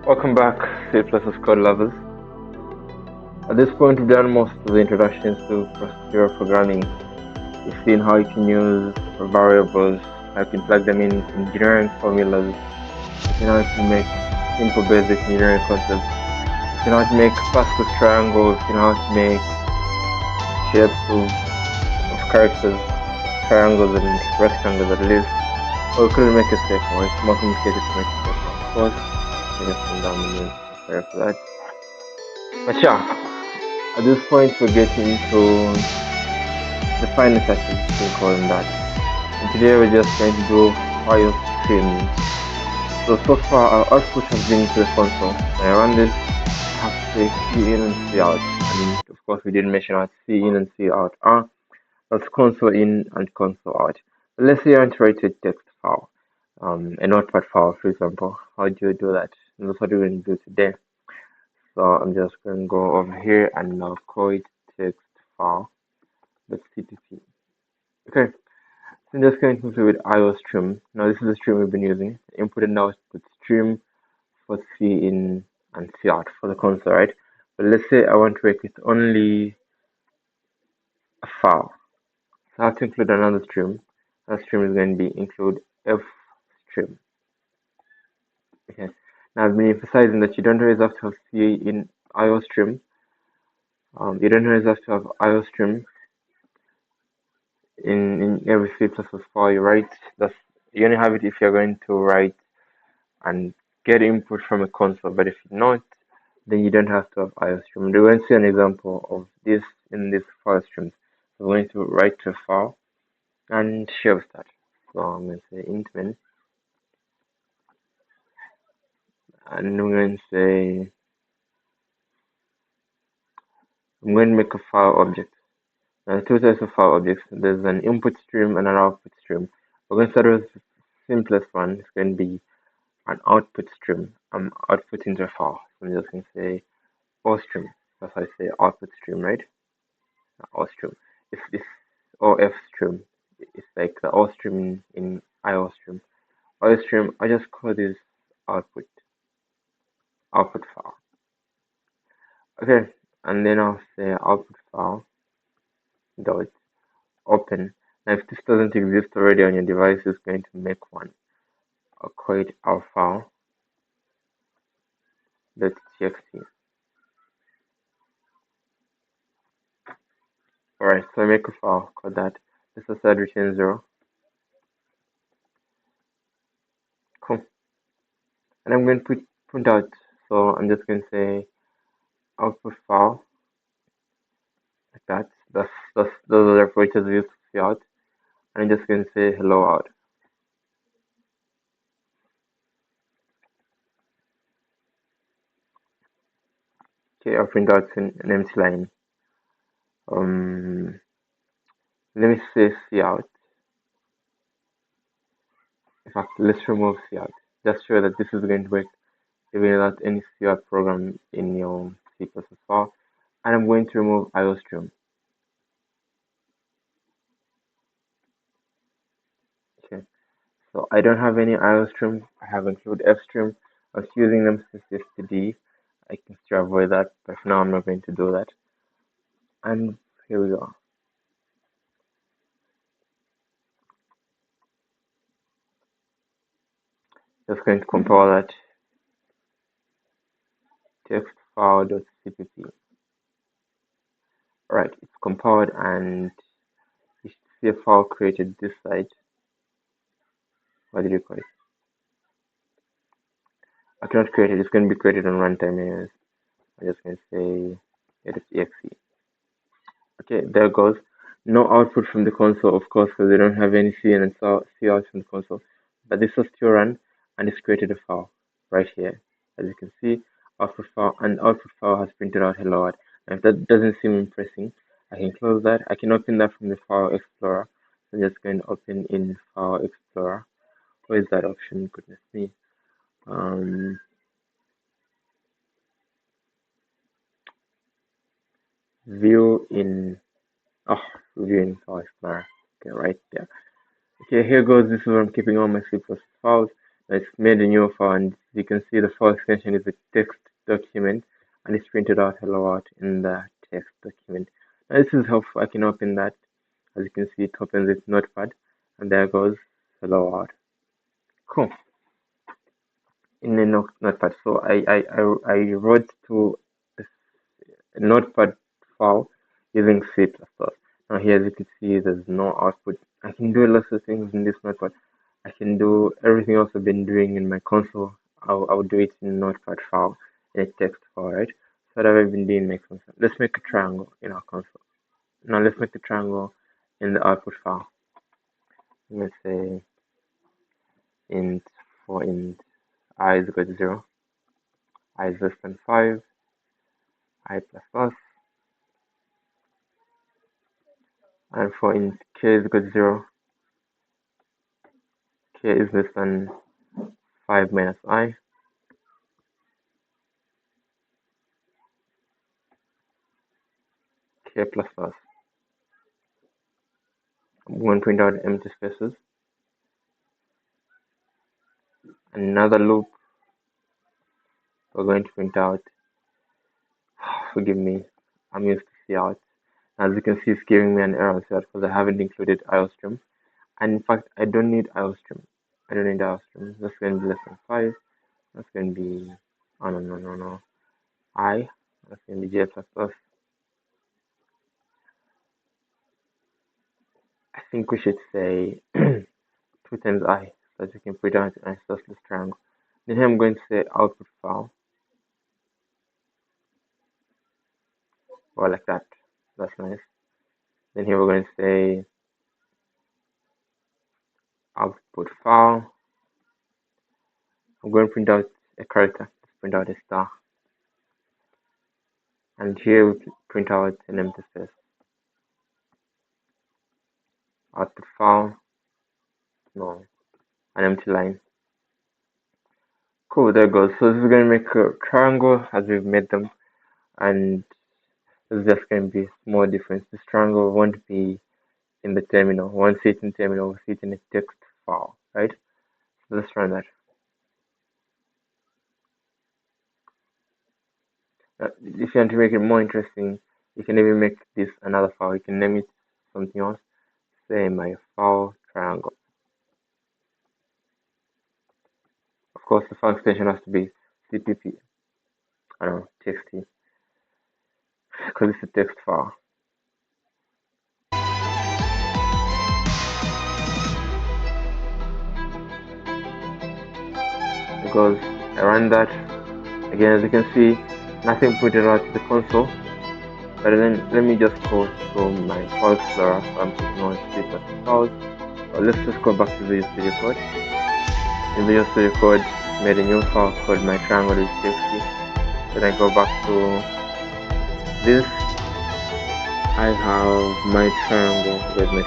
Welcome back, C++ code lovers. At this point, we've done most of the introductions to procedural programming. We've seen how you can use variables, how you can plug them in engineering formulas, you know how you can make simple basic engineering concepts, you know how to make Pascal triangles, you know how to make shapes of characters, triangles and rectangles at least. Or we couldn't make a safer, it's more complicated to make a safer, of course. Down the news. Sorry for that. But yeah, at this point we're getting to the final touches, you can call them that. And today we're just going to do file streaming. So far our output has been to the console. When I run this, I have to say C in and C out. And of course we didn't mention how C in and C out are. That's console in and console out. But let's say I want to write a text file, a notepad file, for example. How do you do that? And that's what we're going to do today. So I'm just going to go over here and now call it text file.cpp. Okay, so I'm just going to conclude with IO stream. Now this is the stream we've been using. Input and output stream for C in and C out for the console, right? But let's say I want to work with only a file. So I have to include another stream. That stream is going to be include F stream. Okay. Now I've been emphasizing that you don't always have to have C in IO stream. You don't always have to have IO stream in every C++ file you write. You only have it if you're going to write and get input from a console. But if not, then you don't have to have IO stream. We're going to see an example of this in this file streams. So we're going to write to a file and share start. So I'm going to say int min, and I'm going to say I'm going to make a file object. Now, two types of file objects. There's an input stream and an output stream. We're going to start with the simplest one. It's going to be an output stream. I'm outputting the file. So I'm just going to say O stream. That's how I say output stream, right? O stream. If this OF stream, it's like the O stream in IO stream. O stream, I just call this output file. Okay, and then I'll say output file dot open. Now if this doesn't exist already on your device, it's going to make one. I'll call it our file .txt. Alright, so I make a file called that. This is set return 0. Cool. And I'm going to print out. So I'm just going to say output file like that. Those are the operators we use to see out. And I'm just going to say hello out. Okay, I'll print out an empty line. Let me say see out. In fact, let's remove see out. Just show that this is going to work even without any see out program in your C++ file. And I'm going to remove IO stream. Okay, so I don't have any IO stream. I have include F stream. I was using them since yesterday. I can still avoid that, but for now I'm not going to do that. And here we go. Just going to compile that text file.cpp. Alright, it's compiled and you should see a file created this side. What did you call it? I cannot create it, it's going to be created on runtime anyways. I'm just going to say .exe. Okay, there it goes. No output from the console, of course, because they don't have any C in and C out from the console. But this was still run and it's created a file right here. As you can see, output file and output file has printed out hello world. And if that doesn't seem impressive, I can close that. I can open that from the File Explorer. So I'm just going to open in File Explorer. Where is that option? Goodness me. View in File Explorer. Okay, right there. Okay, here goes. This is where I'm keeping all my C++ files. It's made a new file and you can see the file extension is a text document and it's printed out hello out in the text document. Now this is how I can open that. As you can see, it opens its notepad and there goes hello out. Cool. In the notepad. So I wrote to a notepad file using C++. Now here, as you can see, there's no output. I can do lots of things in this notepad. I can do everything else I've been doing in my console. I'll do it in a notepad file, in a text file, right? So what have I been doing in my console? Let's make a triangle in our console. Now let's make the triangle in the output file. Let's say int for int I is equal to 0, I is less than 5, I plus plus, and for int k is equal to 0, k is less than 5 minus I, k plus plus. I'm going to print out empty spaces. Another loop, we're going to print out, forgive me, I'm used to cout. As you can see, it's giving me an error here because I haven't included IOStream. And in fact, I don't need IOStream. I don't need IOStream. That's going to be less than 5. That's going to be, oh no. I, that's going to be J plus plus. I think we should say 2 times I, so that we can put out an isosceles triangle. Then here I'm going to say output file. Or like that. That's nice. Then here we're going to say output file. I'm going to print out a character. Let's print out a star. And here we print out an empty space. Output file. No. An empty line. Cool, there it goes. So this is going to make a triangle as we've made them. And there's just going to be a small difference. This triangle won't be in the terminal. We won't see it in terminal, we'll see it in a text file, right? So let's run that. If you want to make it more interesting, you can even make this another file. You can name it something else. Say my file triangle. Of course, the file extension has to be CPP. I don't know, TXT, because it's a text file. Because I run that again, as you can see, nothing printed out to the console. But then let me just go to my file explorer. So I'm putting on C++ files. So let's just go back to Visual Studio Code. In Visual Studio Code, made a new file called my triangle.txt. Then I go back to this. I have my triangle with me.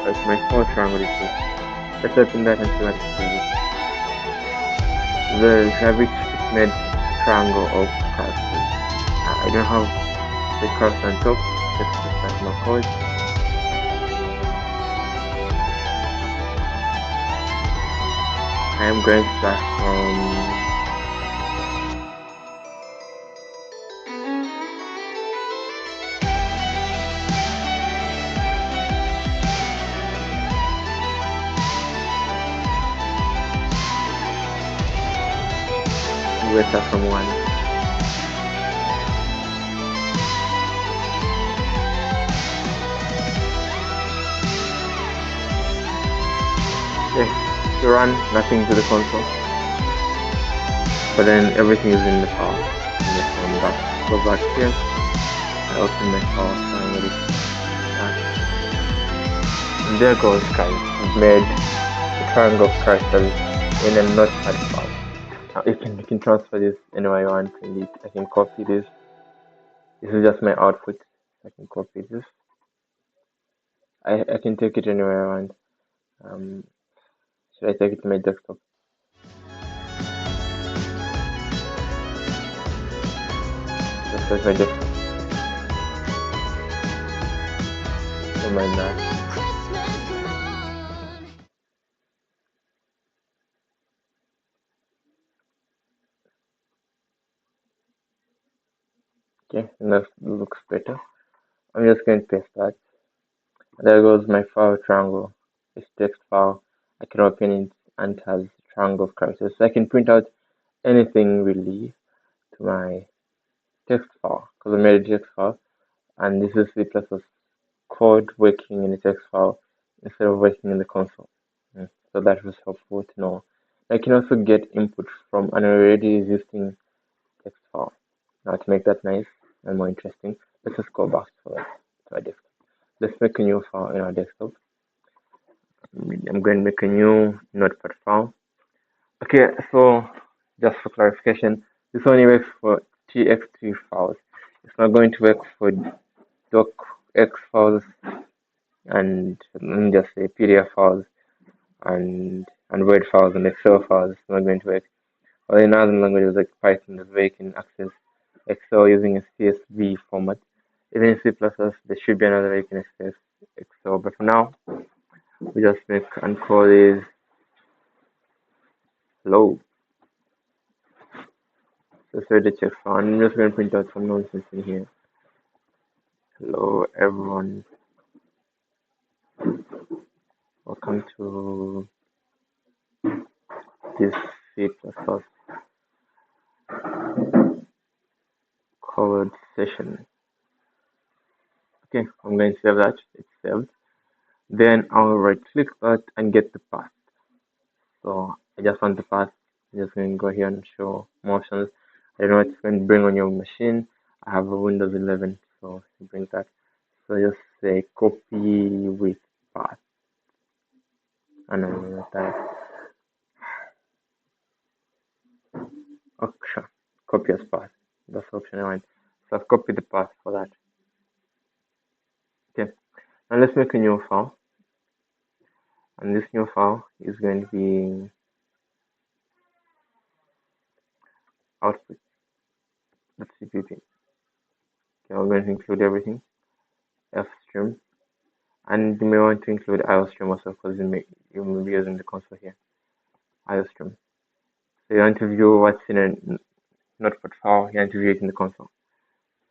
It's my file triangle.txt. Let's open that and see what it is. The graphic is made triangle of characters. I don't have the cursor on top. Let's just start my code. I am going to start from we'll start from 1. Okay, to run nothing to the console, but then everything is in the file. Go back here. I open my file triangle. And there goes, guys. We've made a triangle of characters in a notepad file. Now you can transfer this anywhere you want. Indeed, I can copy this. This is just my output. I can copy this. I can take it anywhere I want. Should I take it to my desktop? Just like my desktop. Don't mind that. Okay, and that looks better. I'm just going to paste that. There goes my file triangle. It's text file. I can open it and it has triangle of characters. So I can print out anything really to my text file because I made a text file and this is C++ code working in a text file instead of working in the console. So that was helpful to know. I can also get input from an already existing text file. Now to make that nice and more interesting, let's just go back to our desktop. Let's make a new file in our desktop. I'm going to make a new notepad file. Okay, so just for clarification, this only works for txt files. It's not going to work for docx files and let me just say PDF files and Word files and Excel files. It's not going to work. Or in other languages like Python, where you can access Excel using a CSV format. Even in C++, there should be another way you can access Excel. But for now, we just make and call this hello. So it's ready to check file. I'm just going to print out some nonsense in here. Hello, everyone. Welcome to this C++ code session. Okay, I'm going to save that. It's saved. Then I'll right click that and get the path. So I just want the path. I'm just going to go here and show more options. I don't know what it's going to bring on your machine. I have a Windows 11, so it brings that. So just say copy with path. And then that. Okay, copy as path. That's the option I want. So I've copied the path for that. Okay, now let's make a new file. And this new file is going to be output.cpp. Okay, we're going to include everything. Fstream. And you may want to include IOStream also because you may be using the console here. IOStream. So you want to view what's in a notepad file, you want to view it in the console.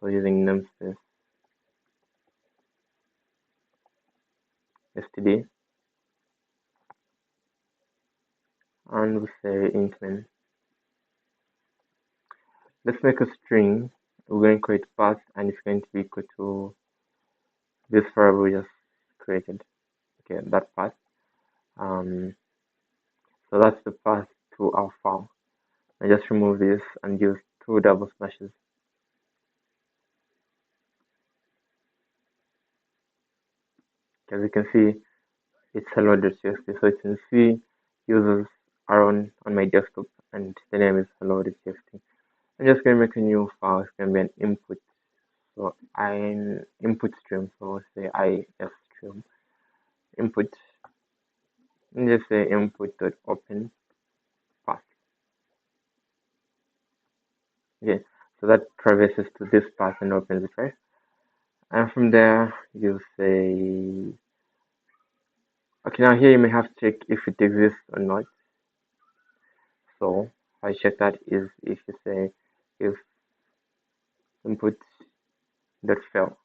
So using namespace std and we say int main. Let's make a string. We're going to create path and it's going to be equal to this variable we just created. Okay, that path. So that's the path to our file. I just remove this and use 2 double slashes. As you can see, it's hello.txt. So it's in C, users are on my desktop, and the name is hello.txt. I'm just going to make a new file. It's going to be an input. So I'm input stream. So say if stream input. And just say input.open path. Okay, so that traverses to this path and opens it, right? And from there, you say, okay, now here you may have to check if it exists or not. So I check that is if you say if input.fail.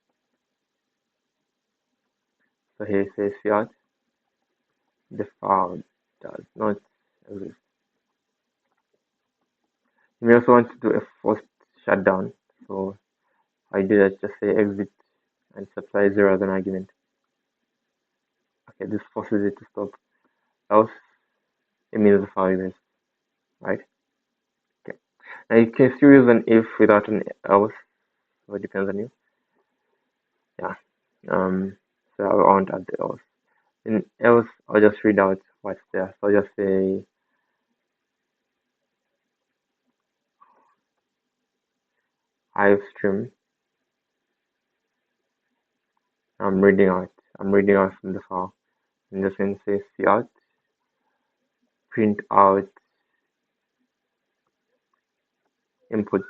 So here it says fiat, the file does not exist. You may also want to do a forced shutdown. So I do that, just say exit and supply 0 as an argument. Okay, this forces it to stop. Else it means the file exists, right? Okay. Now you can still use an if without an else. So it depends on you. Yeah. So I won't add the else. In else, I'll just read out what's there. So I'll just say stream. I'm reading out from the file. I'm just going to say cout, print out input